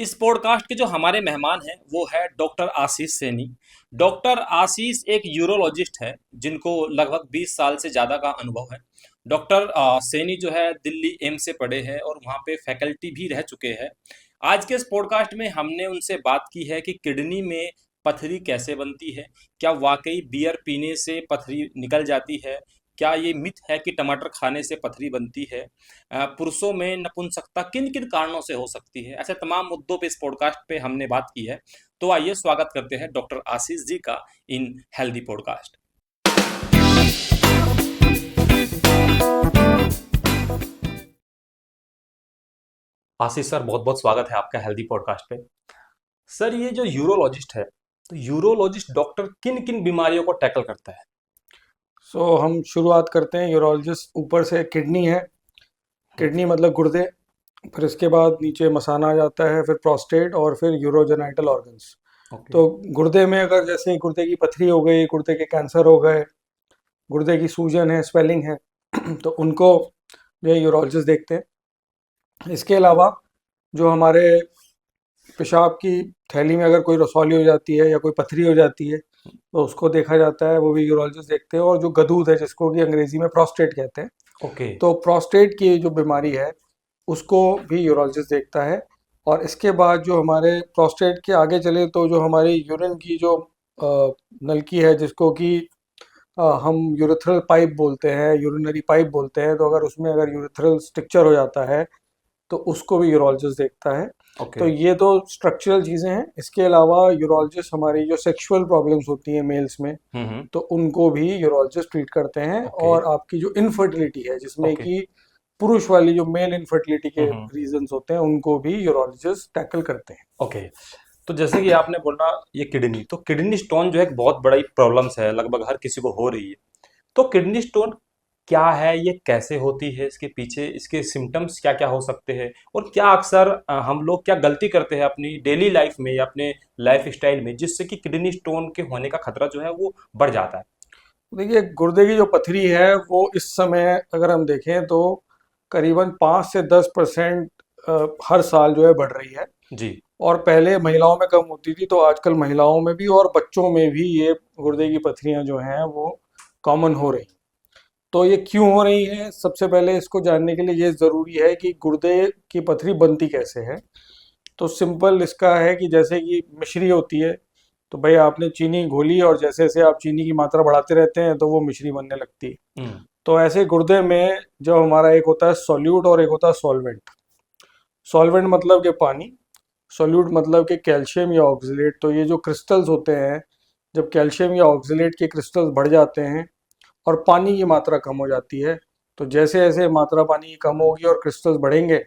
इस पॉडकास्ट के जो हमारे मेहमान हैं वो है डॉक्टर आशीष सैनी। डॉक्टर आशीष एक यूरोलॉजिस्ट है जिनको लगभग 20 साल से ज़्यादा का अनुभव है। डॉक्टर सैनी जो है दिल्ली एम्स से पढ़े हैं और वहाँ पे फैकल्टी भी रह चुके हैं। आज के इस पॉडकास्ट में हमने उनसे बात की है कि किडनी में पथरी कैसे बनती है, क्या वाकई बियर पीने से पथरी निकल जाती है, क्या ये मिथ है कि टमाटर खाने से पथरी बनती है, पुरुषों में नपुंसकता किन किन कारणों से हो सकती है। ऐसे तमाम मुद्दों पे इस पॉडकास्ट पे हमने बात की है। तो आइए स्वागत करते हैं डॉक्टर आशीष जी का इन हेल्दी पॉडकास्ट। आशीष सर, बहुत बहुत स्वागत है आपका हेल्दी पॉडकास्ट पे। सर, ये जो यूरोलॉजिस्ट है, तो यूरोलॉजिस्ट डॉक्टर किन किन बीमारियों को टैकल करता है? हम शुरुआत करते हैं। यूरोलॉजिस्ट ऊपर से किडनी है, किडनी मतलब गुर्दे, फिर इसके बाद नीचे मसाना आ जाता है, फिर प्रोस्टेट और फिर यूरोजेनाइटल ऑर्गन्स। ओके। तो गुर्दे में अगर जैसे गुर्दे की पथरी हो गई, गुर्दे के कैंसर हो गए, गुर्दे की सूजन है, स्वेलिंग है तो उनको जो है यूरोलॉजिस्ट देखते हैं। इसके अलावा जो हमारे पेशाब की थैली में अगर कोई रसौली हो जाती है या कोई पथरी हो जाती है तो उसको देखा जाता है, वो भी यूरोलॉजिस्ट देखते हैं। और जो गदूद है जिसको कि अंग्रेजी में प्रोस्टेट कहते हैं, ओके। तो प्रोस्टेट की जो बीमारी है उसको भी यूरोलॉजिस्ट देखता है। और इसके बाद जो हमारे प्रोस्टेट के आगे चले तो जो हमारी यूरिन की जो नलकी है जिसको कि हम यूरेथ्रल पाइप बोलते हैं, यूरिनरी पाइप बोलते हैं, तो अगर उसमें अगर यूरेथ्रल स्ट्रक्चर हो जाता है तो उसको भी यूरोलॉजिस्ट देखता है। ओके। तो ये तो स्ट्रक्चरल चीज़ें हैं। इसके अलावा यूरोलॉजिस्ट हमारी जो सेक्सुअल प्रॉब्लम्स होती हैं मेल्स में, हम्म। तो उनको भी यूरोलॉजिस्ट ट्रीट करते हैं। ओके। और आपकी जो इनफर्टिलिटी है जिसमें ओके। कि पुरुष वाली जो मेल इनफर्टिलिटी के हम्म। रीजंस होते हैं उनको भी यूरोलॉजिस्ट टैकल करते हैं। ओके। तो जैसे कि आपने बोला ये किडनी, तो किडनी स्टोन जो है एक बहुत बड़ी प्रॉब्लम्स है, लगभग हर किसी को हो रही है। तो किडनी स्टोन क्या है, ये कैसे होती है, इसके पीछे इसके सिम्टम्स क्या क्या हो सकते हैं, और क्या अक्सर हम लोग क्या गलती करते हैं अपनी डेली लाइफ में या अपने लाइफ स्टाइल में जिससे कि किडनी स्टोन के होने का खतरा जो है वो बढ़ जाता है? देखिए, गुर्दे की जो पथरी है वो इस समय अगर हम देखें तो करीबन 5 से 10% हर साल जो है बढ़ रही है। जी। और पहले महिलाओं में कम होती थी, तो आजकल महिलाओं में भी और बच्चों में भी ये गुर्दे की पथरियां जो हैं वो कॉमन हो रही हैं। तो ये क्यों हो रही है, सबसे पहले इसको जानने के लिए ये ज़रूरी है कि गुर्दे की पथरी बनती कैसे है। तो सिंपल इसका है कि जैसे कि मिश्री होती है, तो भाई आपने चीनी घोली और जैसे जैसे आप चीनी की मात्रा बढ़ाते रहते हैं तो वो मिश्री बनने लगती है। हम्म। तो ऐसे गुर्दे में जो हमारा एक होता है सॉल्यूट और एक होता है सॉल्वेंट। सॉल्वेंट मतलब कि पानी, सॉल्यूट मतलब कि कैल्शियम या ऑक्सलेट। तो ये जो क्रिस्टल्स होते हैं, जब कैल्शियम या ऑक्सलेट के क्रिस्टल्स बढ़ जाते हैं और पानी की मात्रा कम हो जाती है, तो जैसे जैसे मात्रा पानी की कम होगी और क्रिस्टल्स बढ़ेंगे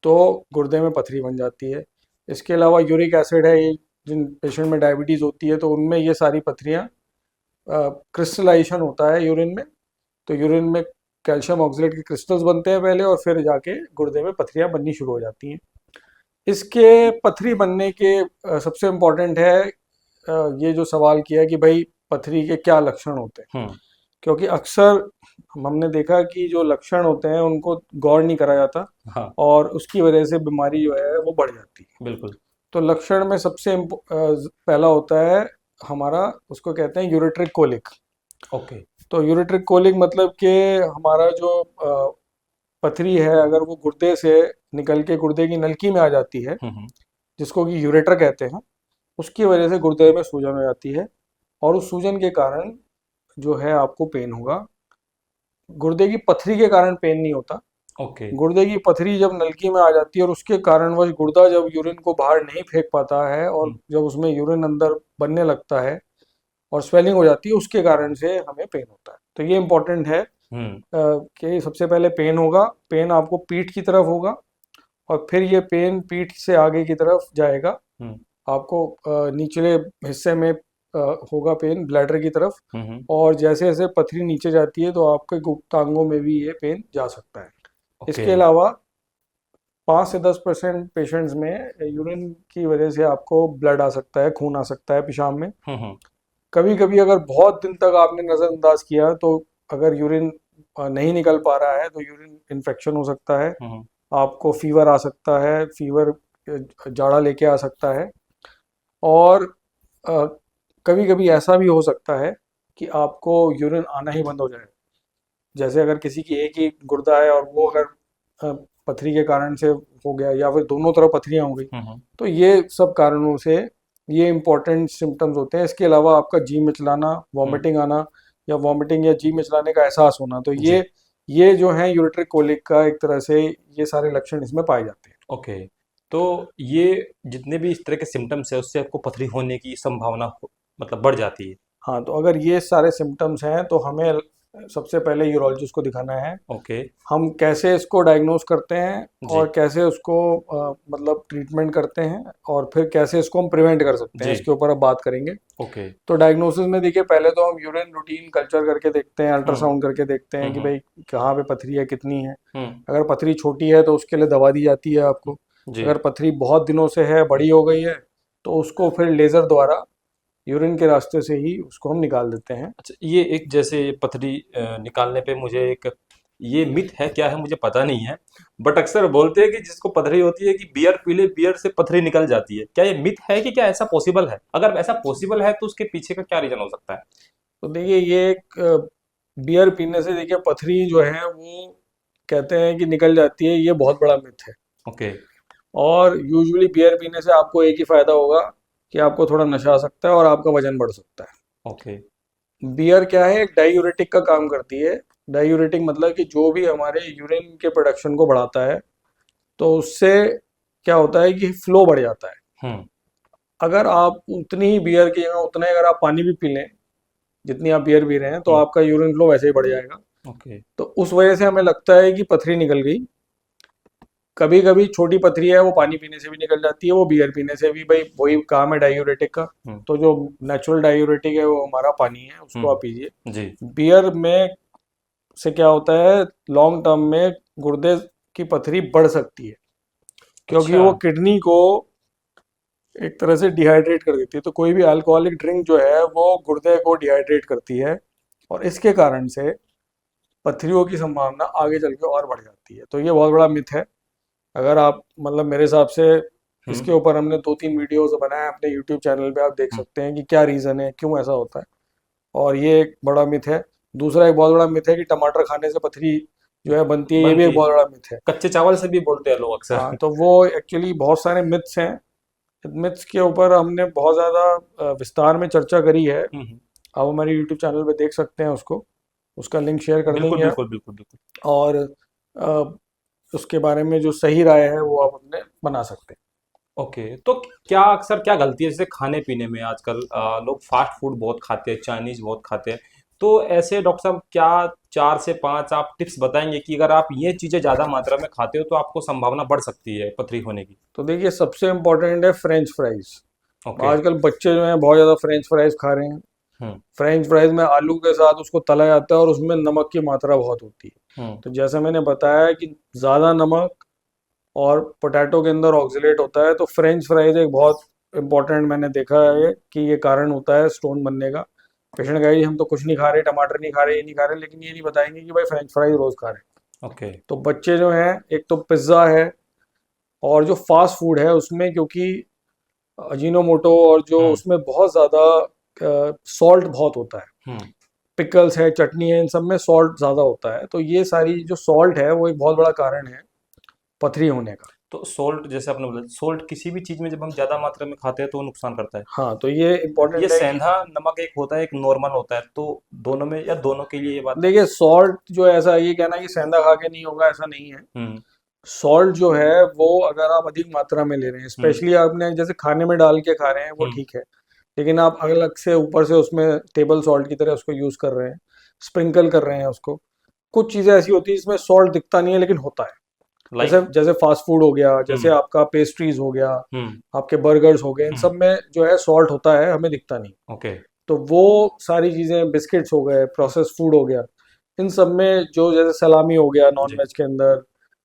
तो गुर्दे में पथरी बन जाती है। इसके अलावा यूरिक एसिड है, ये जिन पेशेंट में डायबिटीज़ होती है तो उनमें ये सारी पथरियाँ, क्रिस्टलाइजेशन होता है यूरिन में। तो यूरिन में कैल्शियम ऑक्सलेट के क्रिस्टल्स बनते हैं पहले और फिर जाके गुर्दे में पथरियाँ बननी शुरू हो जाती हैं। इसके पथरी बनने के सबसे इम्पोर्टेंट है ये जो सवाल किया कि भाई पथरी के क्या लक्षण होते हैं। हम्म। क्योंकि अक्सर हमने देखा कि जो लक्षण होते हैं उनको गौर नहीं करा जाता हाँ। और उसकी वजह से बीमारी जो है वो बढ़ जाती है। बिल्कुल। तो लक्षण में सबसे पहला होता है हमारा, उसको कहते हैं यूरेट्रिक कोलिक। ओके। तो यूरेट्रिक कोलिक मतलब कि हमारा जो पथरी है अगर वो गुर्दे से निकल के गुर्दे की नलकी में आ जाती है, हम्म। जिसको कि यूरेटर कहते हैं, उसकी वजह से गुर्दे में सूजन हो जाती है। और उस सूजन के कारण जो है आपको पेन होगा। गुर्दे की पथरी के कारण पेन नहीं होता। ओके। गुर्दे की पथरी जब नलकी में आ जाती है और उसके कारणवश गुर्दा जब यूरिन को बाहर नहीं फेंक पाता है और हम्म। जब उसमें यूरिन अंदर बनने लगता है और स्वेलिंग हो जाती है, उसके कारण से हमें पेन होता है। तो ये इम्पोर्टेंट है हम्म। कि सबसे पहले पेन होगा, पेन आपको पीठ की तरफ होगा और फिर ये पेन पीठ से आगे की तरफ जाएगा। हम्म। आपको निचले हिस्से में होगा पेन ब्लैडर की तरफ। हम्म। और जैसे जैसे पथरी नीचे जाती है तो आपके गुप्तांगों में भी ये पेन जा सकता है। ओके। इसके अलावा 5 से 10% पेशेंट्स में यूरिन की वजह से आपको ब्लड आ सकता है, खून आ सकता है पेशाब में। हम्म। कभी कभी अगर बहुत दिन तक आपने नज़रअंदाज किया तो अगर यूरिन नहीं निकल पा रहा है तो यूरिन इन्फेक्शन हो सकता है। हम्म। आपको फीवर आ सकता है, फीवर जाड़ा लेके आ सकता है। और कभी कभी ऐसा भी हो सकता है कि आपको यूरिन आना ही बंद हो जाए। जैसे अगर किसी की एक ही गुर्दा है और वो अगर अ, पथरी के कारण से हो गया, या फिर दोनों तरफ पथरियां हो गई, हम्म। तो ये सब कारणों से ये इंपॉर्टेंट सिम्टम्स होते हैं। इसके अलावा आपका जी मिचलाना, हम्म। वॉमिटिंग आना, या वॉमिटिंग या जी मिचलाने का एहसास होना, तो जी। ये जो है यूरेट्रिक कोलिक का एक तरह से ये सारे लक्षण इसमें पाए जाते हैं। ओके। तो ये जितने भी इस तरह के सिम्टम्स है उससे आपको पथरी होने की संभावना मतलब बढ़ जाती है। हाँ, तो अगर ये सारे सिम्टम्स हैं तो हमें सबसे पहले यूरोलॉजिस्ट को दिखाना है। ओके। हम कैसे इसको डायग्नोस करते हैं जी। और कैसे उसको मतलब ट्रीटमेंट करते हैं, और फिर कैसे इसको हम प्रिवेंट कर सकते हैं, जी। इसके ऊपर अब बात करेंगे। ओके। तो डायग्नोसिस में देखिए, पहले तो हम यूरिन रूटीन कल्चर करके देखते हैं, हम्म। अल्ट्रासाउंड करके देखते हैं कि हम्म। भाई कहाँ पे पथरी है, कितनी है। हम्म। अगर पथरी छोटी है तो उसके लिए दवा दी जाती है आपको। जी। अगर पथरी बहुत दिनों से है, बड़ी हो गई है, तो उसको फिर लेज़र द्वारा यूरिन के रास्ते से ही उसको हम निकाल देते हैं। अच्छा, ये एक जैसे पथरी निकालने पे मुझे एक ये मिथ है क्या है मुझे पता नहीं है, बट अक्सर बोलते हैं कि जिसको पथरी होती है कि बियर पी ले बियर से पथरी निकल जाती है। क्या ये मिथ है कि क्या ऐसा पॉसिबल है? अगर ऐसा पॉसिबल है तो उसके पीछे का क्या रीजन हो सकता है? तो देखिए, ये एक बियर पीने से देखिए पथरी जो है वो कहते हैं कि निकल जाती है, ये बहुत बड़ा मिथ है। ओके। और यूजुअली बियर पीने से आपको एक ही फायदा होगा कि आपको थोड़ा नशा आ सकता है और आपका वजन बढ़ सकता है। ओके। बियर क्या है, एक डायूरेटिक का काम करती है। डायूरेटिक मतलब कि जो भी हमारे यूरिन के प्रोडक्शन को बढ़ाता है, तो उससे क्या होता है कि फ्लो बढ़ जाता है। हम्म। अगर आप उतनी ही बियर की जगह उतना ही अगर आप पानी भी पी लें जितनी आप बियर पी रहे हैं, तो हम्म। आपका यूरिन फ्लो वैसे ही बढ़ जाएगा। ओके। तो उस वजह से हमें लगता है कि पथरी निकल गई। कभी कभी छोटी पथरी है वो पानी पीने से भी निकल जाती है, वो बियर पीने से भी, भाई वही काम है डायूरेटिक का। हम्म। तो जो नेचुरल डायूरेटिक है वो हमारा पानी है, उसको आप पीजिए। जी। बियर में से क्या होता है, लॉन्ग टर्म में गुर्दे की पथरी बढ़ सकती है, क्योंकि अच्छा। वो किडनी को एक तरह से डिहाइड्रेट कर देती है। तो कोई भी अल्कोहलिक ड्रिंक जो है वो गुर्दे को डिहाइड्रेट करती है, और इसके कारण से पथरियों की संभावना आगे चल के और बढ़ जाती है। तो ये बहुत बड़ा मिथ है। अगर आप मतलब मेरे हिसाब से हम्म। इसके ऊपर हमने 2-3 वीडियोस बनाए हैं अपने यूट्यूब चैनल पे, आप देख हम्म। सकते हैं कि क्या रीज़न है, क्यों ऐसा होता है। और ये एक बड़ा मिथ है। दूसरा एक बहुत बड़ा मिथ है कि टमाटर खाने से पथरी जो है बनती है, ये भी बनती एक है। बहुत बड़ा मिथ है। कच्चे चावल से भी बोलते हैं लोग हाँ, अक्सर। तो वो एक्चुअली बहुत सारे मिथ्स हैं। मिथ्स के ऊपर हमने बहुत ज़्यादा विस्तार में चर्चा करी है। हम्म। आप हमारे यूट्यूब चैनल पे देख सकते हैं उसको, उसका लिंक शेयर कर बिल्कुल देंगे आप। बिल्कुल बिल्कुल बिल्कुल। और अ, उसके बारे में जो सही राय है वो आप अपने बना सकते हैं। ओके। तो क्या अक्सर क्या गलती है जैसे खाने पीने में आजकल लोग फास्ट फूड बहुत खाते हैं, चाइनीज बहुत खाते हैं। तो ऐसे डॉक्टर साहब क्या 4 से 5 आप टिप्स बताएंगे कि अगर आप ये चीज़ें ज़्यादा मात्रा में खाते हो तो आपको संभावना बढ़ सकती है पथरी होने की? तो देखिए, सबसे इम्पोर्टेंट है फ्रेंच फ्राइज। ओके। आजकल बच्चे जो हैं बहुत ज़्यादा फ्रेंच फ्राइज खा रहे हैं। हम्म। फ्रेंच फ्राइज में आलू के साथ उसको तला जाता है और उसमें नमक की मात्रा बहुत होती है। हम्म। तो जैसे मैंने बताया कि ज़्यादा नमक और पोटैटो के अंदर ऑक्सीलेट होता है, तो फ्रेंच फ्राइज एक बहुत इंपॉर्टेंट, मैंने देखा है कि ये कारण होता है स्टोन बनने का। पेशेंट कहेगा जी हम तो कुछ नहीं खा रहे, टमाटर नहीं खा रहे, ये नहीं खा रहे, लेकिन ये नहीं बताएंगे कि भाई फ्रेंच फ्राइज रोज खा रहे हैं। ओके। तो बच्चे जो हैं, एक तो पिज्ज़ा है, और जो फास्ट फूड है उसमें क्योंकि अजीनोमोटो और जो हम्म। उसमें बहुत ज़्यादा सॉल्ट बहुत होता है। हम्म। पिकल्स है, चटनी है, इन सब में सॉल्ट ज़्यादा होता है। तो ये सारी जो सॉल्ट है वो एक बहुत बड़ा कारण है पथरी होने का। तो सोल्ट जैसे आपने बोला सोल्ट किसी भी चीज़ में जब हम ज़्यादा मात्रा में खाते हैं तो वो नुकसान करता है। हाँ, तो ये ये इम्पोर्टेंट है कि सेंधा नमक एक होता है एक नॉर्मल होता है, तो दोनों में या दोनों के लिए ये बात? देखिए, सॉल्ट जो है, ऐसा ये कहना कि सेंधा खा के नहीं होगा, ऐसा नहीं है। हम्म। सॉल्ट जो है वो अगर आप अधिक मात्रा में ले रहे हैं, हम्म। स्पेशली आपने जैसे खाने में डाल के खा रहे हैं, वो हम्म। ठीक है। लेकिन आप अलग से ऊपर से उसमें टेबल सॉल्ट की तरह उसको यूज़ कर रहे हैं, स्प्रिंकल कर रहे हैं उसको। कुछ चीज़ें ऐसी होती हैं जिसमें सॉल्ट दिखता नहीं है लेकिन होता है। जैसे लाइक। जैसे फास्ट फूड हो गया, जैसे हम्म। आपका पेस्ट्रीज हो गया, हम्म। आपके बर्गर्स हो गए, इन हम्म। सब में जो है सॉल्ट होता है, हमें दिखता नहीं। ओके। तो वो सारी चीज़ें, बिस्किट्स हो गए, प्रोसेस फूड हो गया, इन सब में जो जैसे सलामी हो गया नॉन जी। वेज के अंदर,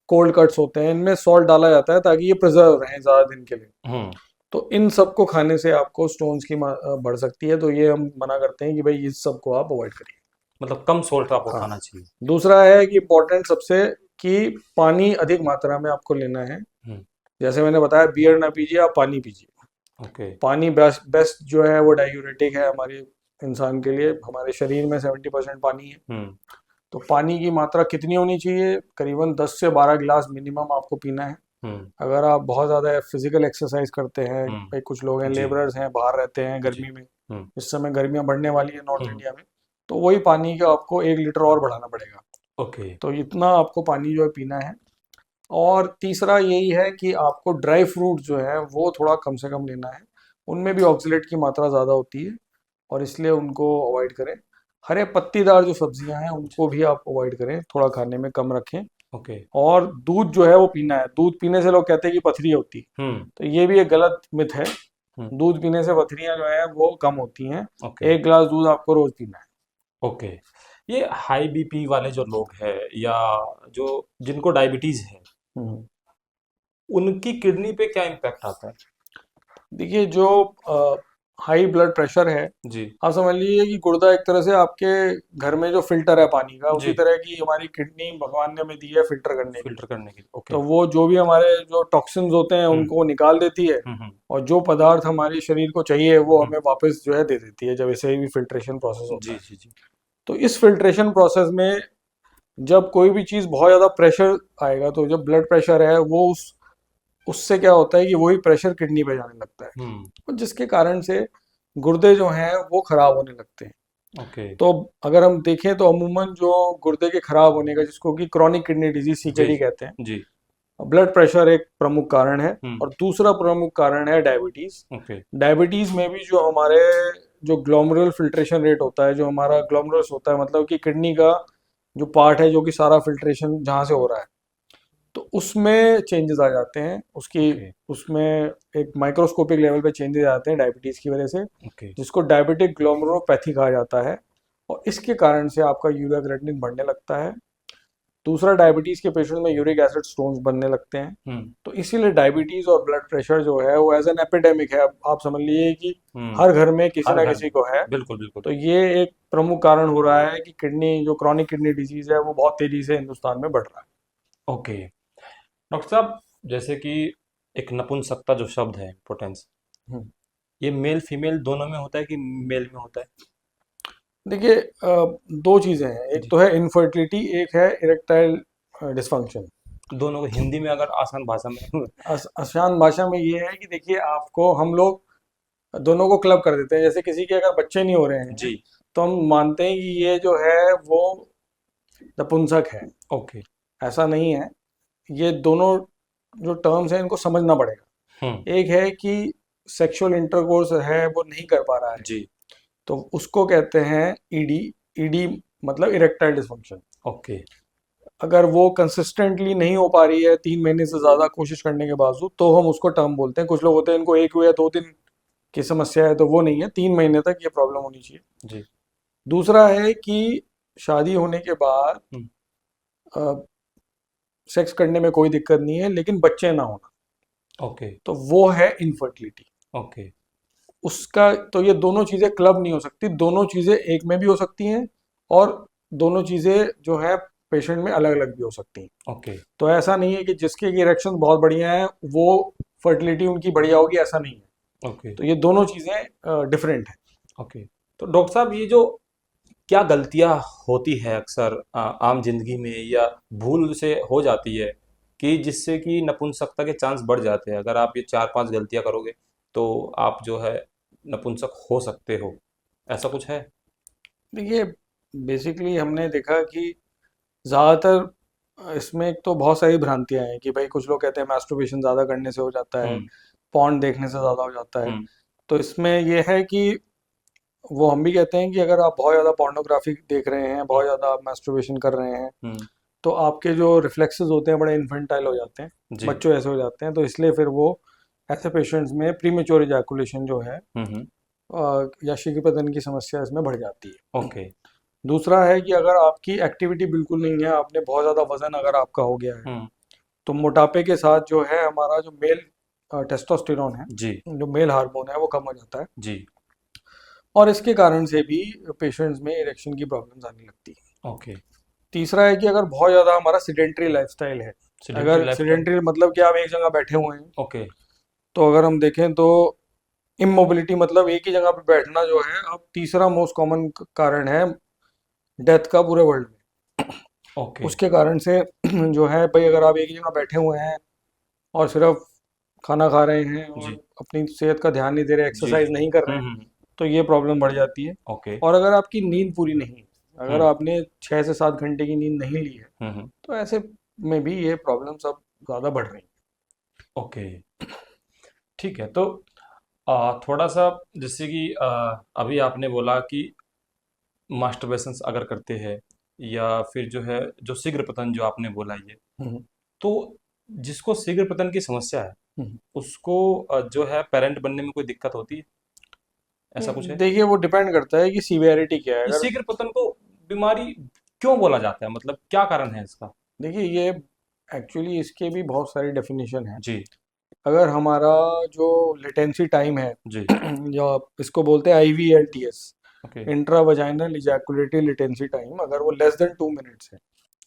कोल्ड कट्स होते हैं, इनमें सॉल्ट डाला जाता है ताकि ये प्रिजर्व रहें ज़्यादा दिन के लिए। हम्म। तो इन सबको खाने से आपको स्टोन्स की बढ़ सकती है, तो ये हम मना करते हैं कि भाई इस सब को आप अवॉइड करिए। मतलब कम सोल्ट आपको हाँ, खाना चाहिए। दूसरा है कि इम्पोर्टेंट सबसे, कि पानी अधिक मात्रा में आपको लेना है। हम्म। जैसे मैंने बताया, बियर ना पीजिए, आप पानी पीजिए। ओके। पानी बेस्ट बेस्ट जो है वो डायूरेटिक है हमारे इंसान के लिए। हमारे शरीर में 70% पानी है। हम्म। तो पानी की मात्रा कितनी होनी चाहिए? करीबन 10 से 12 गिलास मिनिमम आपको पीना है। हम्म। अगर आप बहुत ज़्यादा फिजिकल एक्सरसाइज करते हैं, भाई कुछ लोग हैं जी। लेबरर्स हैं, बाहर रहते हैं जी। गर्मी में, हम्म। इस समय गर्मियाँ बढ़ने वाली है नॉर्थ हम्म। इंडिया में, तो वही पानी का आपको 1 लीटर और बढ़ाना पड़ेगा। ओके। तो इतना आपको पानी जो है पीना है। और तीसरा यही है कि आपको ड्राई फ्रूट जो है वो थोड़ा कम से कम लेना है। उनमें भी ऑक्सलेट की मात्रा ज़्यादा होती है और इसलिए उनको अवॉइड करें। हरे पत्तीदार जो सब्जियां हैं उनको भी आप अवॉइड करें, थोड़ा खाने में कम रखें। ओके। और दूध जो है वो पीना है। दूध पीने से लोग कहते हैं कि पथरी होती है, हम्म। तो ये भी एक गलत मिथ है। हम्म। दूध पीने से पथरियां जो है वो कम होती हैं। ओके। 1 गिलास दूध आपको रोज पीना है। ओके। ये हाई बीपी वाले जो लोग हैं या जो जिनको डायबिटीज है, हम्म। उनकी किडनी पे क्या इम्पैक्ट आता है? देखिए, जो हाई ब्लड प्रेशर है, जी। आप समझ लीजिए कि गुर्दा एक तरह से आपके घर में जो फिल्टर है पानी का, जी। उसी तरह की हमारी किडनी भगवान ने हमें दी है फिल्टर करने के लिए। फिल्टर करने के लिए। ओके। तो वो जो भी हमारे जो टॉक्सिन्स होते हैं हम्म। उनको वो निकाल देती है, हम्म। और जो पदार्थ हमारे शरीर को चाहिए वो हम्म। हमें वापस जो है दे देती है, जब ऐसे भी फिल्ट्रेशन प्रोसेस होता जी। है। जी। जी। तो इस फिल्ट्रेशन प्रोसेस में जब कोई भी चीज़ बहुत ज़्यादा प्रेशर आएगा, तो जब ब्लड प्रेशर है वो उससे क्या होता है कि वही प्रेशर किडनी पे जाने लगता है, हम्म। और जिसके कारण से गुर्दे जो हैं वो खराब होने लगते हैं। ओके। तो अगर हम देखें तो अमूमन जो गुर्दे के खराब होने का, जिसको कि क्रॉनिक किडनी डिजीज जी। सीकेडी कहते हैं, जी। ब्लड प्रेशर एक प्रमुख कारण है। हम्म। और दूसरा प्रमुख कारण है डायबिटीज। ओके। डायबिटीज में भी जो हमारे जो ग्लोमेरुलर फिल्ट्रेशन रेट होता है, जो हमारा ग्लोमेरुलस होता है, मतलब कि किडनी का जो पार्ट है जो कि सारा फिल्ट्रेशन जहाँ से हो रहा है, तो उसमें चेंजेस आ जाते हैं उसकी। ओके। उसमें एक माइक्रोस्कोपिक लेवल पे चेंजेस आते हैं डायबिटीज की वजह से, ओके। जिसको डायबिटिक ग्लोमेरुलोपैथी कहा जाता है। और इसके कारण से आपका यूरिया क्रिएटिनिन बढ़ने लगता है। दूसरा, डायबिटीज के पेशेंट में यूरिक एसिड स्टोन्स बनने लगते हैं। हम्म। तो इसीलिए डायबिटीज और ब्लड प्रेशर जो है वो एज एन एपिडेमिक है। अब आप समझ लीजिए कि हम्म। हर घर में किसी हर ना घर किसी में। को है। बिल्कुल बिल्कुल। तो ये एक प्रमुख कारण हो रहा है कि किडनी जो क्रॉनिक किडनी डिजीज है वो बहुत तेजी से हिंदुस्तान में बढ़ रहा ओके। डॉक्टर साहब, जैसे कि एक नपुंसकता जो शब्द है, इम्पोर्टेंस, है। ये मेल फीमेल दोनों में होता है कि मेल में होता है? देखिए, दो चीजें हैं। एक जी। तो है इनफर्टिलिटी, एक है इरेक्टाइल डिस्फंक्शन। दोनों को हिंदी में अगर आसान भाषा में आसान भाषा में ये है कि देखिए, आपको हम लोग दोनों को क्लब कर देते हैं। जैसे किसी के अगर बच्चे नहीं हो रहे हैं, जी। तो हम मानते हैं कि ये जो है वो नपुंसक है। ओके। ऐसा नहीं है। ये दोनों जो टर्म्स हैं इनको समझना पड़ेगा। हम्म। एक है कि सेक्सुअल इंटरकोर्स है वो नहीं कर पा रहा है, जी। तो उसको कहते हैं ईडी। ईडी मतलब इरेक्टाइल डिस्फंक्शन। ओके। अगर वो कंसिस्टेंटली नहीं हो पा रही है 3 महीने से ज़्यादा कोशिश करने के बावजूद, तो हम उसको टर्म बोलते हैं। कुछ लोग होते हैं इनको 1 या 2 दिन की समस्या है, तो वो नहीं है, 3 महीने तक ये प्रॉब्लम होनी चाहिए। जी। दूसरा है कि शादी होने के बाद हम्म। सेक्स करने में कोई दिक्कत नहीं है, लेकिन बच्चे ना होना, ओके। तो वो है इनफर्टिलिटी। ओके। उसका तो ये दोनों चीज़ें क्लब नहीं हो सकती, दोनों चीज़ें एक में भी हो सकती हैं, और दोनों चीज़ें जो है पेशेंट में अलग अलग भी हो सकती हैं। ओके। तो ऐसा नहीं है कि जिसके इरेक्शन बहुत बढ़िया है वो फर्टिलिटी उनकी बढ़िया होगी, ऐसा नहीं है। ओके। तो ये दोनों चीज़ें डिफरेंट हैं। ओके। तो डॉक्टर साहब, ये जो क्या गलतियां होती है अक्सर आम जिंदगी में, या भूल से हो जाती है कि जिससे कि नपुंसकता के चांस बढ़ जाते हैं? अगर आप ये 4-5 गलतियां करोगे तो आप जो है नपुंसक हो सकते हो, ऐसा कुछ है? देखिए, बेसिकली हमने देखा कि ज़्यादातर इसमें एक तो बहुत सारी भ्रांतियां हैं कि भाई कुछ लोग कहते हैं मैस्टरबेशन ज़्यादा करने से हो जाता है, हम्म। पॉर्न देखने से ज़्यादा हो जाता है। हम्म। तो इसमें यह है कि वो हम भी कहते हैं कि अगर आप बहुत ज़्यादा पोर्नोग्राफी देख रहे हैं, बहुत ज़्यादा आप मैस्टरबेशन कर रहे हैं, हम्म। तो आपके जो रिफ्लेक्सेस होते हैं बड़े इन्फेंटाइल हो जाते हैं, जी। बच्चों ऐसे हो जाते हैं। तो इसलिए फिर वो ऐसे पेशेंट्स में प्रीमेच्योर इजैकुलेशन जो है हम्म। या शीघ्रपतन की समस्या इसमें बढ़ जाती है। ओके। दूसरा है कि अगर आपकी एक्टिविटी बिल्कुल नहीं है, आपने बहुत ज़्यादा वजन अगर आपका हो गया है, हम्म। तो मोटापे के साथ जो है हमारा जो मेल टेस्टोस्टेरोन है, जी। जो मेल हार्मोन है, वो कम हो जाता है। जी। और इसके कारण से भी पेशेंट्स में इरेक्शन की प्रॉब्लम्स आने लगती है। ओके। तीसरा है कि अगर बहुत ज़्यादा हमारा सिडेंट्री लाइफस्टाइल है, सीडेंटरी अगर लाइफस्टाइल। सिडेंट्री मतलब कि आप एक जगह बैठे हुए हैं, ओके। तो अगर हम देखें तो इमोबिलिटी मतलब एक ही जगह पे बैठना जो है, अब तीसरा मोस्ट कॉमन कारण है डेथ का पूरे वर्ल्ड में। ओके। उसके कारण से जो है भाई, अगर आप एक ही जगह बैठे हुए हैं और सिर्फ खाना खा रहे हैं और जी। अपनी सेहत का ध्यान नहीं दे रहे, जी एक्सरसाइज जी। नहीं कर रहे हैं, तो ये प्रॉब्लम बढ़ जाती है। ओके। और अगर आपकी नींद पूरी नहीं है, अगर हम्म आपने 6 से 7 घंटे की नींद नहीं ली है, हम्म। तो ऐसे में भी ये प्रॉब्लम सब ज़्यादा बढ़ रही ओके। ठीक है। तो थोड़ा सा, जैसे कि अभी आपने बोला कि मास्टरबेशंस अगर करते हैं, या फिर जो है जो शीघ्र पतन जो आपने बोला ये, हैं। तो जिसको शीघ्र पतन की समस्या है हम्म। उसको जो है पेरेंट बनने में कोई दिक्कत होती है, ऐसा कुछ है? देखिए, वो डिपेंड करता है कि सीवियरिटी क्या है। ये अगर शीघ्र पतन को बीमारी क्यों बोला जाता है, मतलब क्या कारण है इसका? देखिए, ये एक्चुअली इसके भी बहुत सारी डेफिनेशन है। जी अगर हमारा जो लेटेंसी टाइम है, जी। जो इसको बोलते हैं IVLTS, okay intra vaginal ejaculatory latency time, अगर वो लेस देन 2 मिनट्स है,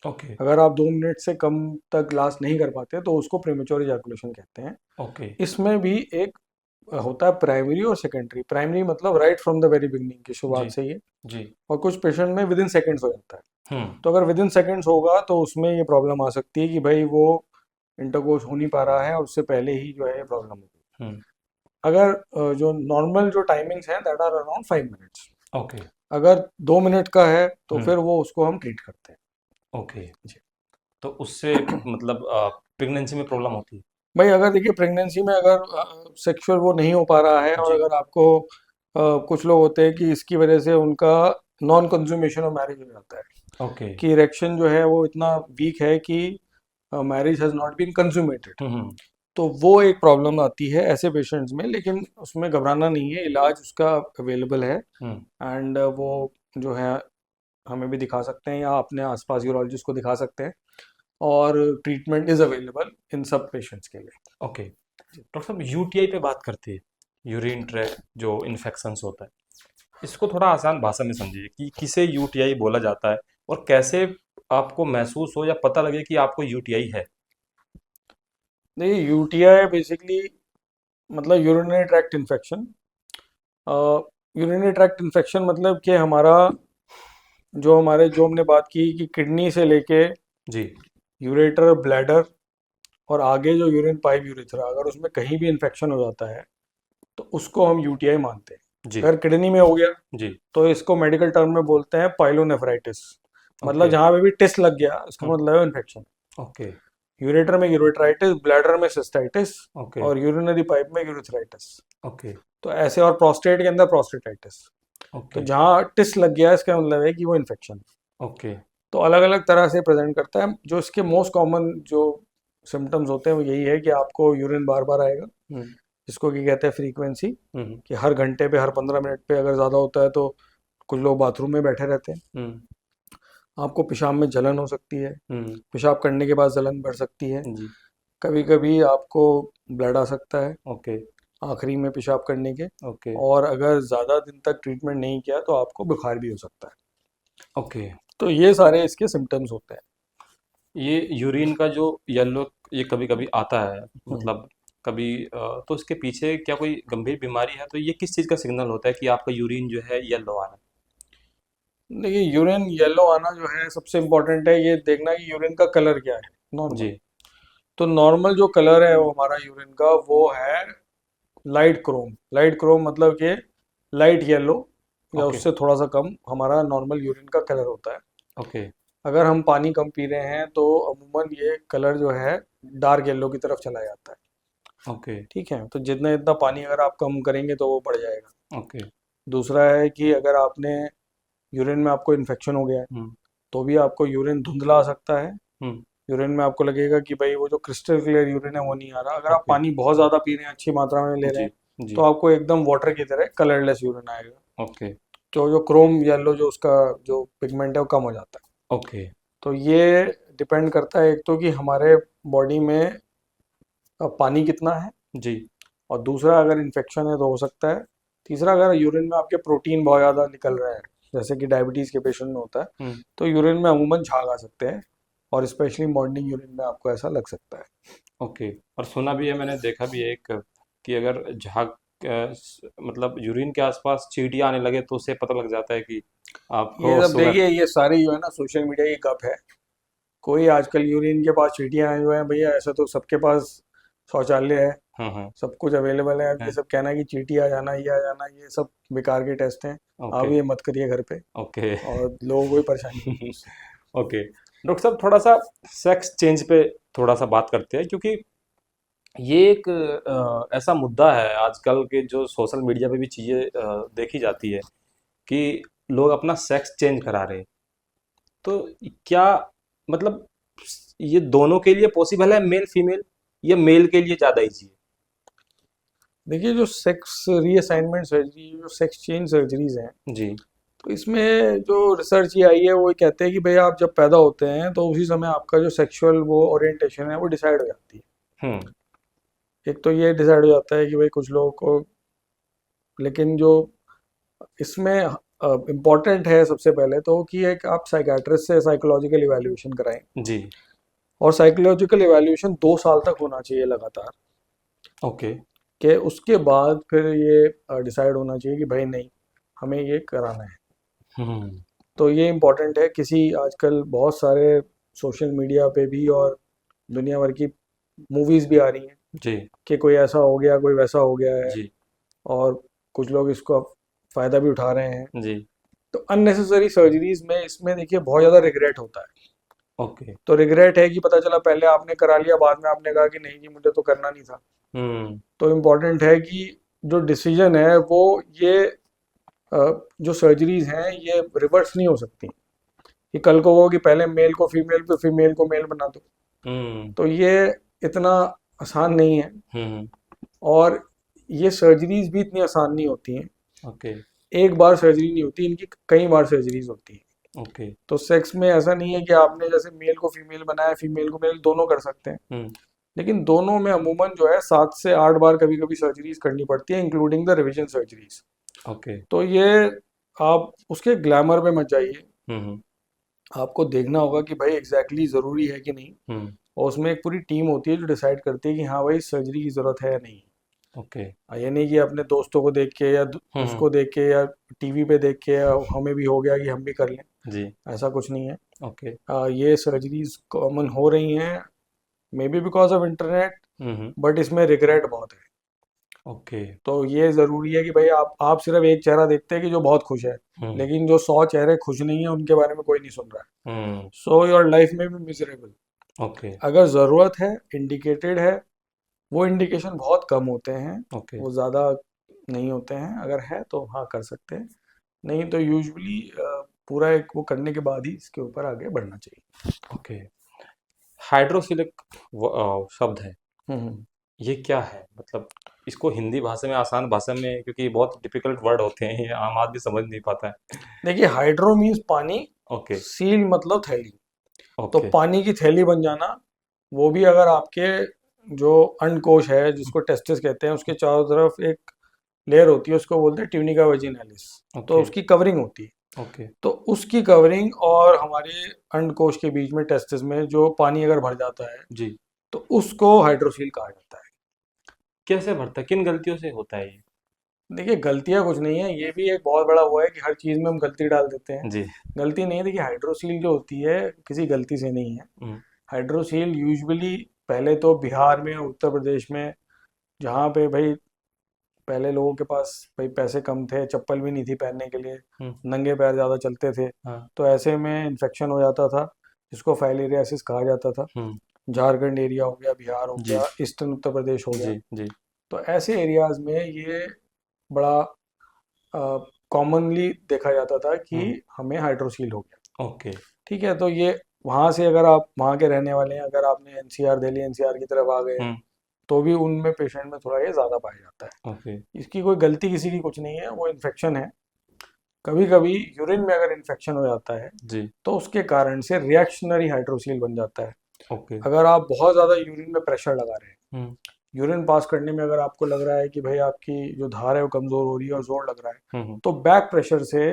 ओके अगर आप 2 मिनट से कम तक लास्ट नहीं कर पाते, तो उसको प्रीमेच्योर इजैकुलेशन कहते हैं। ओके। इसमें भी एक होता है प्राइमरी और सेकेंडरी। प्राइमरी मतलब right from the very beginning की जी शुरुआत से ही है, जी। और कुछ पेशेंट में विद इन सेकेंड्स हो जाता है। हम्म तो अगर विद इन सेकेंड्स होगा, तो उसमें ये प्रॉब्लम आ सकती है कि भाई वो इंटरकोर्स हो नहीं पा रहा है और उससे पहले ही जो है ये प्रॉब्लम होगी। हम्म। अगर जो नॉर्मल जो टाइमिंग्स हैं that are around 5 minutes. Okay. अगर 2 मिनट का है, तो हम्म। फिर वो उसको हम ट्रीट करते हैं। ओके। जी। तो उससे मतलब प्रेगनेंसी में प्रॉब्लम होती है? भाई, अगर देखिए प्रेगनेंसी में अगर सेक्सुअल वो नहीं हो पा रहा है, और जी। अगर आपको कुछ लोग होते हैं कि इसकी वजह से उनका नॉन कंज्यूमेशन ऑफ मैरिज हो जाता है, ओके। कि इरेक्शन जो है वो इतना वीक है कि marriage has not been consummated. Hmm. तो वो एक प्रॉब्लम आती है ऐसे पेशेंट्स में, लेकिन उसमें घबराना नहीं है, इलाज उसका अवेलेबल है। हम्म। एंड वो जो है हमें भी दिखा सकते हैं, या अपने आसपास यूरोलॉजिस्ट को दिखा सकते हैं, और ट्रीटमेंट इज़ अवेलेबल इन सब पेशेंट्स के लिए। ओके। डॉक्टर साहब, यूटीआई पे बात करते हैं, यूरिन ट्रैक जो इन्फेक्शंस होता है, इसको थोड़ा आसान भाषा में समझिए कि किसे यूटीआई बोला जाता है, और कैसे आपको महसूस हो या पता लगे कि आपको यूटीआई है? देखिए, UTI बेसिकली मतलब urinary tract infection. Urinary tract infection मतलब कि जो हमने बात की कि किडनी से लेके जी यूरेटर, ब्लैडर, और आगे जो यूरिन पाइप, यूरेथ्रा, अगर उसमें कहीं भी इन्फेक्शन हो जाता है, तो उसको हम UTI मानते हैं। जी अगर किडनी में हो गया, जी। तो इसको मेडिकल टर्म में बोलते हैं पाइलोनेफ्राइटिस। मतलब ओके। जहाँ पे भी टिस लग गया, इसका मतलब है इन्फेक्शन। ओके यूरेटर में यूरेट्राइटिस, ब्लैडर में सिस्टाइटिस, ओके और यूरिनरी पाइप में यूरेथ्राइटिस। ओके तो ऐसे, और प्रोस्टेट के अंदर प्रोस्टेटाइटिस। तो ओके जहाँ टिस लग गया, इसका मतलब है कि वो इन्फेक्शन। ओके। तो अलग अलग तरह से प्रेजेंट करता है। जो इसके मोस्ट कॉमन जो सिम्टम्स होते हैं वो यही है कि आपको यूरिन बार बार आएगा, हम्म जिसको कि कहते हैं फ्रीक्वेंसी, हम्म कि हर घंटे पे, हर 15 मिनट पे अगर ज़्यादा होता है, तो कुछ लोग बाथरूम में बैठे रहते हैं। हम्म आपको पेशाब में जलन हो सकती है, हम्म। पेशाब करने के बाद जलन बढ़ सकती है। जी। कभी कभी आपको ब्लड आ सकता है ओके आखिरी में पेशाब करने के। ओके और अगर ज़्यादा दिन तक ट्रीटमेंट नहीं किया, तो आपको बुखार भी हो सकता है। ओके। तो ये सारे इसके सिम्टम्स होते हैं। ये यूरिन का जो येलो, ये कभी कभी आता है, हम्म। मतलब कभी तो इसके पीछे क्या कोई गंभीर बीमारी है? तो ये किस चीज़ का सिग्नल होता है कि आपका यूरिन जो है येलो आ रहा देखिए, यूरिन येलो आना जो है, सबसे इम्पोर्टेंट है ये देखना कि यूरिन का कलर क्या है है? नॉर्मल। जी। तो नॉर्मल जो कलर है वो हमारा यूरिन का, वो है लाइट क्रोम। लाइट क्रोम मतलब कि लाइट येलो, या ओके उससे थोड़ा सा कम हमारा नॉर्मल यूरिन का कलर होता है। ओके अगर हम पानी कम पी रहे हैं, तो अमूमन ये कलर जो है डार्क येलो की तरफ चला जाता है। ओके ठीक है, तो जितना इतना पानी अगर आप कम करेंगे, तो वो बढ़ जाएगा। ओके। दूसरा है कि अगर आपने यूरिन में आपको इन्फेक्शन हो गया है, हम्म तो भी आपको यूरिन धुंधला आ सकता है। हम्म। यूरिन में आपको लगेगा कि भाई वो जो क्रिस्टल क्लियर यूरिन है वो नहीं आ रहा। अगर आप ओके। पानी बहुत ज़्यादा पी रहे हैं, अच्छी मात्रा में ले रहे जी हैं, जी। तो आपको एकदम वाटर की तरह कलरलेस यूरिन आएगा। ओके तो जो क्रोम येलो जो उसका जो पिगमेंट है वो कम हो जाता है। ओके। तो ये डिपेंड करता है, एक तो कि हमारे बॉडी में पानी कितना है, जी। और दूसरा अगर इन्फेक्शन है तो हो सकता है। तीसरा, अगर यूरिन में आपके प्रोटीन बहुत ज़्यादा निकल रहा है, जैसे कि डायबिटीज़ के पेशेंट में होता है, हम्म। तो यूरिन में अमूमन झाग आ सकते हैं और स्पेशली मॉर्निंग यूरिन में आपको ऐसा लग सकता है। ओके। और सुना भी है, मैंने देखा भी है एक, कि अगर झाग मतलब यूरिन के आसपास चींटियां आने लगे तो उससे पता लग जाता है कि ये आपको सब शुगर। देखिए, ये सारी जो है ना सोशल मीडिया की गप है। कोई आजकल यूरिन के पास चींटियां आए हुए हैं भैया, ऐसा तो सबके पास शौचालय है, हाँ हाँ। सब कुछ अवेलेबल है। अब ये है। सब कहना कि चींटी आ जाना, ये आ जाना, ये सब बेकार के टेस्ट हैं। आप ओके। ये मत करिए घर पे, ओके। और लोगों को भी परेशानी होगी उससे। ओके डॉक्टर साहब, थोड़ा सा सेक्स चेंज पे थोड़ा सा बात करते हैं, क्योंकि ये एक ऐसा मुद्दा है आजकल के, जो सोशल मीडिया पे भी चीज़ें देखी जाती है कि लोग अपना सेक्स चेंज करा रहे हैं। तो क्या मतलब ये दोनों के लिए पॉसिबल है, मेल फीमेल, या मेल के लिए ज़्यादा ईजी है? देखिए, जो सेक्स रीअसाइनमेंट सर्जरी, जो सेक्स चेंज सर्जरीज हैं, जी। तो इसमें जो रिसर्च ये आई है वो ये कहते हैं कि भैया आप जब पैदा होते हैं तो उसी समय आपका जो सेक्सुअल वो ओरिएंटेशन है वो डिसाइड हो जाती है। हम्म। एक तो ये डिसाइड हो जाता है कि भाई कुछ लोगों को, लेकिन जो इसमें इम्पॉर्टेंट है सबसे पहले तो कि एक आप साइकेट्रिस्ट से साइकोलॉजिकल इवैल्यूएशन कराएं। जी। और साइकोलॉजिकल इवैल्यूएशन 2 साल तक होना चाहिए लगातार, ओके। कि उसके बाद फिर ये डिसाइड होना चाहिए कि भाई नहीं, हमें ये कराना है। हम्म। तो ये इम्पोर्टेंट है। किसी आजकल बहुत सारे सोशल मीडिया पे भी और दुनिया भर की मूवीज़ भी आ रही हैं जी। कि कोई ऐसा हो गया, कोई वैसा हो गया है, जी। और कुछ लोग इसको फ़ायदा भी उठा रहे हैं। जी। तो अननेसेसरी सर्जरीज में इसमें देखिए बहुत ज़्यादा रिग्रेट होता है। ओके। तो रिग्रेट है कि पता चला पहले आपने करा लिया, बाद में आपने कहा कि नहीं जी मुझे तो करना नहीं था। हम्म। तो इम्पोर्टेंट है कि जो डिसीजन है वो ये जो सर्जरीज हैं ये रिवर्स नहीं हो सकती, कि कल को वो कि पहले मेल को फीमेल पे फीमेल को मेल बना दो। हम्म। तो ये इतना आसान नहीं है। हम्म। और ये सर्जरीज भी इतनी आसान नहीं होती हैं। ओके। एक बार सर्जरी नहीं होती, इनकी कई बार सर्जरीज होती हैं। ओके। तो सेक्स में ऐसा नहीं है कि आपने जैसे मेल को फीमेल बनाया, फीमेल को मेल, दोनों कर सकते हैं। हम्म। लेकिन दोनों में अमूमन जो है 7 से 8 बार कभी कभी सर्जरीज करनी पड़ती है, including the revision surgeries. Okay. तो ये आप उसके ग्लैमर में मत जाइए। हम्म। आपको देखना होगा कि भाई एग्जैक्टली ज़रूरी है कि नहीं। हम्म। और उसमें एक पूरी टीम होती है जो डिसाइड करती है कि हाँ भाई सर्जरी की ज़रूरत है या नहीं। ओके। ये नहीं कि अपने दोस्तों को देख के या हम्म। उसको देख के या टीवी पे देख के या हमें भी हो गया कि हम भी कर लें, जी। ऐसा कुछ नहीं है। ओके। ये सर्जरीज कॉमन हो रही हैं, may be because of internet, hmm. But इसमें रिग्रेट बहुत है। ओके। तो ये ज़रूरी है कि भाई आप सिर्फ एक चेहरा देखते हैं कि जो बहुत खुश है, हम्म। लेकिन जो 100 चेहरे खुश नहीं है उनके बारे में कोई नहीं सुन रहा है। हम्म। सो योर लाइफ में भी मिजरेबल। ओके। अगर ज़रूरत है, इंडिकेटेड है, वो इंडिकेशन बहुत कम होते हैं, ओके। वो ज़्यादा नहीं होते हैं। अगर है तो हाँ कर सकते हैं, नहीं तो यूजुअली पूरा एक वो करने के बाद ही इसके ऊपर आगे बढ़ना चाहिए। ओके। हाइड्रोफिलिक शब्द है, हम्म। ये क्या है? मतलब इसको हिंदी भाषा में, आसान भाषा में, क्योंकि बहुत डिफिकल्ट वर्ड होते हैं, ये आम आदमी समझ नहीं पाता है। देखिए, हाइड्रो मीन्स पानी, ओके। सील मतलब थैली। तो ओके। पानी की थैली बन जाना, वो भी अगर आपके जो अंडकोश है जिसको टेस्टिस कहते हैं उसके चारों तरफ एक लेयर होती है, उसको बोलते हैं ट्यूनिका वर्जिनालिस। तो ओके। उसकी कवरिंग होती है। ओके। तो उसकी कवरिंग और हमारे अंडकोश के बीच में टेस्टिस में जो पानी अगर भर जाता है जी। तो उसको हाइड्रोसील कहा जाता है। कैसे भरता है, किन गलतियों से होता है ये? देखिए, गलतियां कुछ नहीं है, ये भी एक बहुत बड़ा वो है कि हर चीज़ में हम गलती डाल देते हैं। जी। गलती नहीं है। देखिए, हाइड्रोसील जो होती है किसी गलती से नहीं है। हम्म। हाइड्रोसील यूजुअली पहले तो बिहार में, उत्तर प्रदेश में, जहाँ पे भाई पहले लोगों के पास भाई पैसे कम थे, चप्पल भी नहीं थी पहनने के लिए, हम्म। नंगे पैर ज़्यादा चलते थे, हाँ। तो ऐसे में इन्फेक्शन हो जाता था, जिसको फाइलेरियासिस कहा जाता था। हम्म। झारखंड एरिया हो गया, बिहार हो जी। गया, ईस्टर्न उत्तर प्रदेश हो गया। जी। जी। तो ऐसे एरियाज में ये बड़ा कॉमनली देखा जाता था कि हम्म। हमें हाइड्रोसील हो गया। ओके। ठीक है, तो ये वहाँ से, अगर आप वहाँ के रहने वाले हैं, अगर आपने एनसीआर, दिल्ली एनसीआर की तरफ आ गए हैं, हम्म। तो भी उनमें पेशेंट में थोड़ा ये ज़्यादा पाया जाता है। ओके। इसकी कोई गलती किसी की कुछ नहीं है, वो इन्फेक्शन है। कभी कभी यूरिन में अगर इन्फेक्शन हो जाता है जी। तो उसके कारण से रिएक्शनरी हाइड्रोसील बन जाता है। ओके। अगर आप बहुत ज़्यादा यूरिन में प्रेशर लगा रहे हैं, हम्म। यूरिन पास करने में अगर आपको लग रहा है कि भाई आपकी जो धार है वो कमज़ोर हो रही है और जोर लग रहा है, हम्म। तो बैक प्रेशर से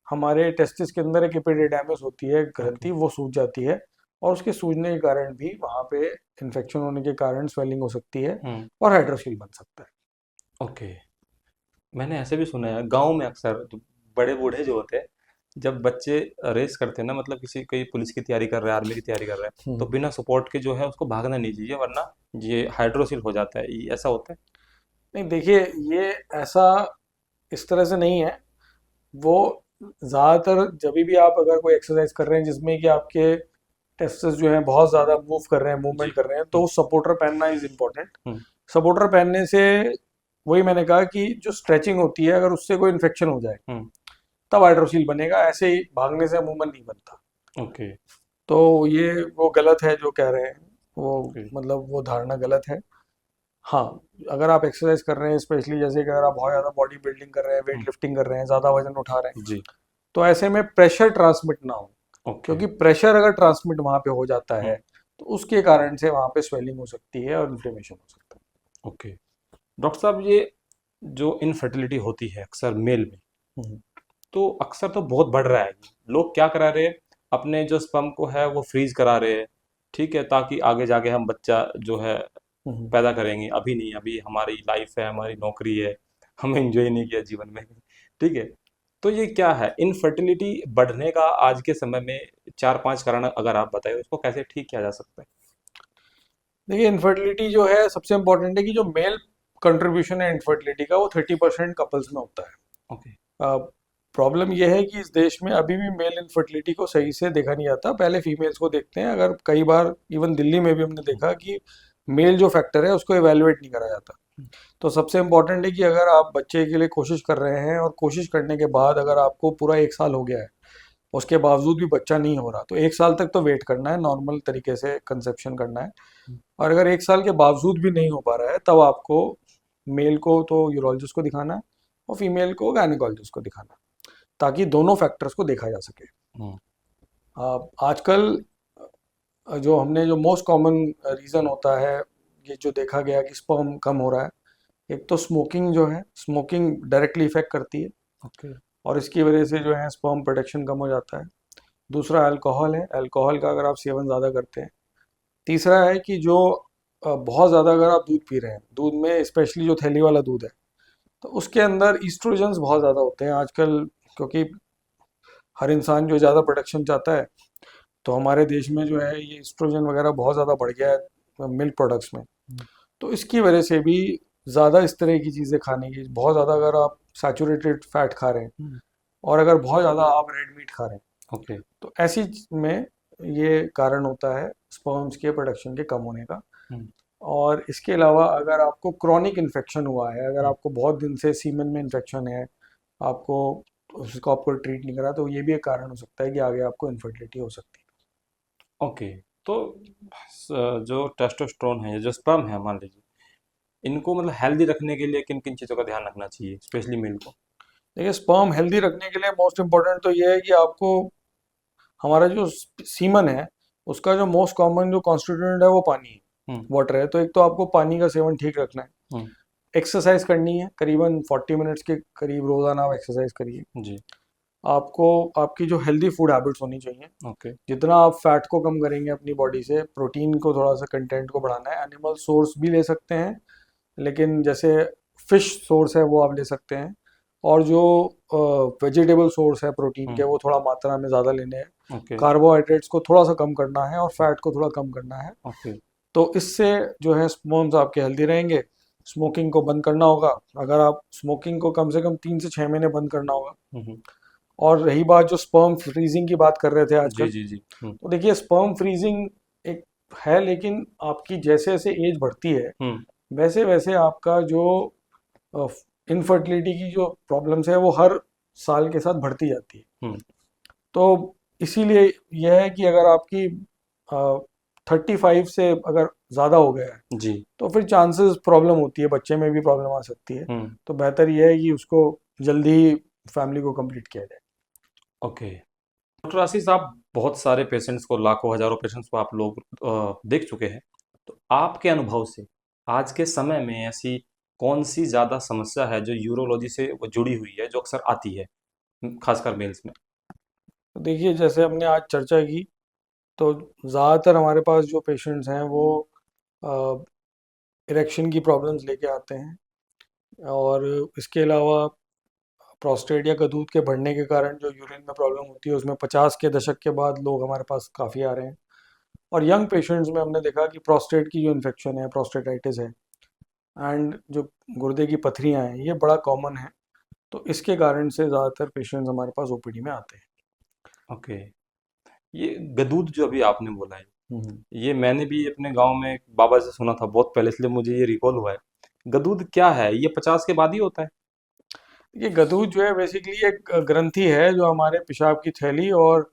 हमारे टेस्टिस के अंदर एक एपिडिडाइमिस होती है ओके। ग्रंथि, वो सूज जाती है और उसके सूजने के कारण भी वहाँ पे इन्फेक्शन होने के कारण स्वेलिंग हो सकती है हम्म। और हाइड्रोसील बन सकता है। ओके। मैंने ऐसे भी सुना है गांव में अक्सर जो बड़े बूढ़े जो होते हैं, जब बच्चे रेस करते हैं ना, मतलब किसी कोई पुलिस की तैयारी कर रहा है, आर्मी की तैयारी कर रहा है, तो हम्म। बिना सपोर्ट के जो है उसको भागना नहीं चाहिए, वरना ये हाइड्रोसिल हो जाता है। ये ऐसा होता है? नहीं देखिए, ये ऐसा इस तरह से नहीं है। वो ज़्यादातर जब भी आप अगर कोई एक्सरसाइज कर रहे हैं जिसमें कि आपके टेस्टिस जो हैं बहुत ज़्यादा मूव कर रहे हैं, जी। मूवमेंट कर रहे हैं, हम्म। तो सपोर्टर पहनना इज़ इम्पोर्टेंट। हम्म। सपोर्टर पहनने से वही मैंने कहा कि जो स्ट्रेचिंग होती है, अगर उससे कोई इन्फेक्शन हो जाए हम्म। तब हाइड्रोसील बनेगा, ऐसे ही भागने से अमूमन नहीं बनता। ओके। तो ये वो गलत है जो कह रहे हैं, वो ओके। मतलब वो धारणा गलत है। हाँ, अगर आप एक्सरसाइज कर रहे हैं, स्पेशली जैसे कि अगर आप बहुत ज़्यादा बॉडी बिल्डिंग कर रहे हैं, वेट हम्म। लिफ्टिंग कर रहे हैं, ज़्यादा वजन उठा रहे हैं, जी। तो ऐसे में प्रेशर ट्रांसमिट ना हो, ओके। क्योंकि प्रेशर अगर ट्रांसमिट वहाँ पे हो जाता है हम्म। तो उसके कारण से वहाँ पे स्वेलिंग हो सकती है और इन्फ्लेमेशन हो सकता ओके। डॉक्टर साहब, ये जो इनफर्टिलिटी होती है अक्सर मेल में, है। हम्म। तो अक्सर तो बहुत बढ़ रहा है। लोग क्या करा रहे हैं, अपने जो स्पर्म को है वो फ्रीज करा रहे हैं, ठीक है, ताकि आगे जाके हम बच्चा जो है हम्म। पैदा करेंगे। अभी नहीं, अभी हमारी लाइफ है, हमारी नौकरी है, हमें एंजॉय नहीं किया जीवन में, ठीक है। तो ये क्या है इनफर्टिलिटी बढ़ने का आज के समय में? चार पांच कारण अगर आप बताएं, उसको कैसे ठीक किया जा सकता है? देखिए, इनफर्टिलिटी जो है सबसे इम्पोर्टेंट है कि जो मेल कंट्रीब्यूशन है इनफर्टिलिटी का वो 30% कपल्स में होता ओके। है। प्रॉब्लम यह है कि इस देश में अभी भी मेल इनफर्टिलिटी को सही से देखा नहीं जाता, पहले फीमेल्स को देखते हैं। अगर कई बार इवन दिल्ली में भी हमने देखा कि मेल जो फैक्टर है उसको एवेलुएट नहीं करा जाता। तो सबसे इम्पोर्टेंट है कि अगर आप बच्चे के लिए कोशिश कर रहे हैं और कोशिश करने के बाद अगर आपको पूरा 1 साल हो गया है, उसके बावजूद भी बच्चा नहीं हो रहा, तो 1 साल तक तो वेट करना है, नॉर्मल तरीके से कंसेप्शन करना है। और अगर 1 साल के बावजूद भी नहीं हो पा रहा है तब आपको मेल को तो यूरोलॉजिस्ट को दिखाना है और फीमेल को गायनेकोलॉजिस्ट को दिखाना है, ताकि दोनों फैक्टर्स को देखा जा सके। हम्म। आजकल जो हमने जो मोस्ट कॉमन रीज़न होता है, ये जो देखा गया कि स्पर्म कम हो रहा है, एक तो स्मोकिंग जो है, स्मोकिंग डायरेक्टली इफेक्ट करती है ओके। और इसकी वजह से जो है स्पर्म प्रोडक्शन कम हो जाता है। दूसरा अल्कोहल है, अल्कोहल का अगर आप सेवन ज़्यादा करते हैं। तीसरा है कि जो बहुत ज़्यादा अगर आप दूध पी रहे हैं, दूध में स्पेशली जो थैली वाला दूध है, तो उसके अंदर ईस्ट्रोजन्स बहुत ज़्यादा होते हैं आजकल, क्योंकि हर इंसान जो ज़्यादा प्रोडक्शन चाहता है, तो हमारे देश में जो है ये ईस्ट्रोजन वगैरह बहुत ज़्यादा बढ़ गया है मिल्क प्रोडक्ट्स में। हम्म। तो इसकी वजह से भी ज़्यादा इस तरह की चीज़ें खाने की, बहुत ज़्यादा अगर आप सैचुरेटेड फैट खा रहे हैं हम्म। और अगर बहुत ज़्यादा आप रेड मीट खा रहे हैं, ओके। तो ऐसी में ये कारण होता है स्पर्म्स के प्रोडक्शन के कम होने का। हम्म। और इसके अलावा अगर आपको क्रॉनिक इन्फेक्शन हुआ है, अगर हम्म। आपको बहुत दिन से सीमन में इन्फेक्शन है, आपको उसको आपको ट्रीट नहीं करा, तो ये भी एक कारण हो सकता है कि आगे आपको इनफर्टिलिटी हो सकती ओके। तो जो टेस्टोस्टेरोन है, जो स्पर्म है, मान लीजिए, इनको मतलब हेल्दी रखने के लिए किन किन चीज़ों का ध्यान रखना चाहिए, स्पेशली मेल को? है। देखिए, स्पर्म हेल्दी रखने के लिए मोस्ट इम्पोर्टेंट तो ये है कि आपको हमारा जो सीमन है उसका जो मोस्ट कॉमन जो कॉन्स्टिट्यूएंट है वो पानी है, हम्म। वाटर है। तो एक तो आपको पानी का सेवन ठीक रखना है, हम्म। एक्सरसाइज करनी है, करीबन 40 मिनट्स के करीब रोजाना आप एक्सरसाइज करिए। जी। आपको आपकी जो हेल्दी फूड हैबिट्स होनी चाहिए, ओके। जितना आप फैट को कम करेंगे अपनी बॉडी से, प्रोटीन को थोड़ा सा कंटेंट को बढ़ाना है। एनिमल सोर्स भी ले सकते हैं, लेकिन जैसे फिश सोर्स है वो आप ले सकते हैं। और जो वेजिटेबल सोर्स है प्रोटीन के, हम्म। वो थोड़ा मात्रा में ज़्यादा लेने हैं। ओके। कार्बोहाइड्रेट्स को थोड़ा सा कम करना है और फैट को थोड़ा कम करना है। ओके। तो इससे जो है स्पर्म्स आपके हेल्दी रहेंगे। स्मोकिंग को बंद करना होगा, अगर आप स्मोकिंग को कम से कम 3 से 6 महीने बंद करना होगा। हम्म। और रही बात जो स्पर्म फ्रीजिंग की बात कर रहे थे जी आजकल, जी जी। हम्म। तो देखिए स्पर्म फ्रीजिंग एक है, लेकिन आपकी जैसे जैसे एज बढ़ती है हम्म। वैसे वैसे आपका जो इनफर्टिलिटी की जो प्रॉब्लम्स है वो हर साल के साथ बढ़ती जाती है। हम्म। तो इसीलिए यह है कि अगर आपकी 35 से अगर ज़्यादा हो गया है जी। तो फिर चांसेस प्रॉब्लम होती है, बच्चे में भी प्रॉब्लम आ सकती है। हम्म। तो बेहतर यह है कि उसको जल्दी फैमिली को कंप्लीट किया जाए। ओके। डॉक्टर आशीष, आप बहुत सारे पेशेंट्स को, लाखों हजारों पेशेंट्स को आप लोग देख चुके हैं। तो आपके अनुभव से आज के समय में ऐसी कौन सी ज़्यादा समस्या है जो यूरोलॉजी से वो जुड़ी हुई है, जो अक्सर आती है? खासकर मेल्स में? तो देखिए, जैसे हमने आज चर्चा की, तो ज़्यादातर हमारे पास जो पेशेंट्स हैं वो इरेक्शन की प्रॉब्लम्स लेके आते हैं, और इसके अलावा प्रोस्टेट या गदूद के बढ़ने के कारण जो यूरिन में प्रॉब्लम होती है, उसमें 50 के दशक के बाद लोग हमारे पास काफ़ी आ रहे हैं। और यंग पेशेंट्स में हमने देखा कि प्रोस्टेट की जो इन्फेक्शन है, प्रोस्टेटाइटिस है, एंड जो गुर्दे की पथरियाँ हैं, ये बड़ा कॉमन है। तो इसके कारण से ज़्यादातर पेशेंट्स हमारे पास ओपीडी में आते हैं। ओके। ये गदूद जो अभी आपने बोला है, हम्म। ये मैंने भी अपने गांव में एक बाबा से सुना था बहुत पहले, इसलिए मुझे ये रिकॉल हुआ है। गदूद क्या है? ये 50 के बाद ही होता है? ये गदूद जो है बेसिकली एक ग्रंथि है जो हमारे पेशाब की थैली और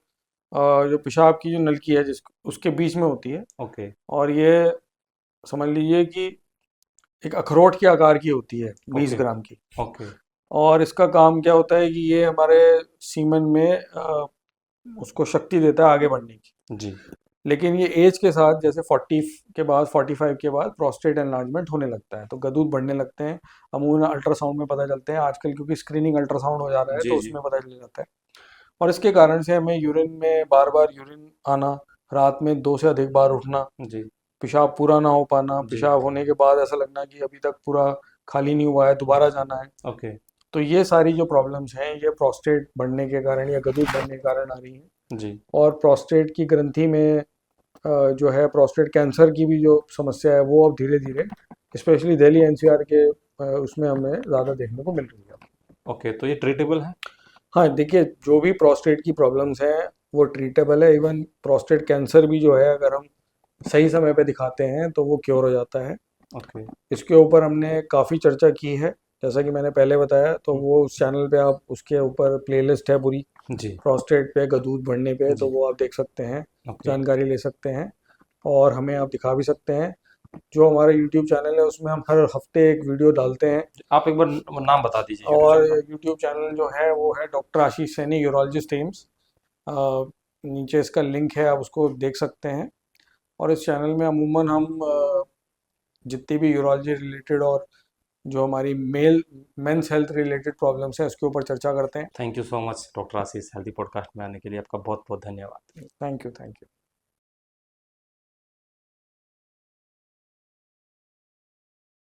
जो पेशाब की जो नलकी है जिस उसके बीच में होती है। ओके। और ये समझ लीजिए कि एक अखरोट के आकार की होती है, 20 ओके। ग्राम की। ओके। और इसका काम क्या होता है कि ये हमारे सीमन में उसको शक्ति देता है आगे बढ़ने की। जी। लेकिन ये एज के साथ, जैसे 40 के बाद, 45 के बाद प्रोस्टेट एनलार्जमेंट होने लगता है, तो गदूद बढ़ने लगते हैं। अमूमन अल्ट्रासाउंड में पता चलते हैं आजकल, क्योंकि स्क्रीनिंग अल्ट्रासाउंड हो जा रहा है, जी। तो जी। उसमें पता चल जाता है। और इसके कारण से हमें यूरिन में बार बार यूरिन आना, रात में 2 से अधिक बार उठना, जी। पेशाब पूरा ना हो पाना, जी। पेशाब होने के बाद ऐसा लगना कि अभी तक पूरा खाली नहीं हुआ है, दोबारा जाना है। ओके। तो ये सारी जो प्रॉब्लम्स हैं, ये प्रोस्टेट बढ़ने के कारण या गदूद बढ़ने के कारण आ रही हैं। जी। और प्रोस्टेट की ग्रंथि में जो है प्रोस्टेट कैंसर की भी जो समस्या है, वो अब धीरे धीरे स्पेशली दिल्ली एनसीआर के उसमें हमें ज़्यादा देखने को मिल रही है। ओके, तो ये ट्रीटेबल है? हाँ, देखिए, जो भी प्रोस्टेट की प्रॉब्लम्स हैं वो ट्रीटेबल है। इवन प्रोस्टेट कैंसर भी जो है, अगर हम सही समय पे दिखाते हैं तो वो क्योर हो जाता है। ओके। इसके ऊपर हमने काफ़ी चर्चा की है, जैसा कि मैंने पहले बताया, तो वो उस चैनल पे आप उसके ऊपर प्लेलिस्ट है पूरी, जी। प्रोस्टेट पे, गदूद बढ़ने पे, तो जी। वो आप देख सकते हैं, ओके। जानकारी ले सकते हैं, और हमें आप दिखा भी सकते हैं। जो हमारा यूट्यूब चैनल है उसमें हम हर हफ्ते एक वीडियो डालते हैं। आप एक बार नाम बता दीजिए यूट्यूब और चैनल का। यूट्यूब चैनल जो है वो है डॉक्टर आशीष सैनी यूरोलॉजिस्ट एम्स। नीचे इसका लिंक है, आप उसको देख सकते हैं। और इस चैनल में अमूमन हम जितनी भी यूरोलॉजी रिलेटेड और जो हमारी मेंस हेल्थ रिलेटेड प्रॉब्लम्स हैं उसके ऊपर चर्चा करते हैं। Thank you so much doctor Ashish, healthy podcast में आने के लिए आपका बहुत बहुत धन्यवाद। Thank you, thank you.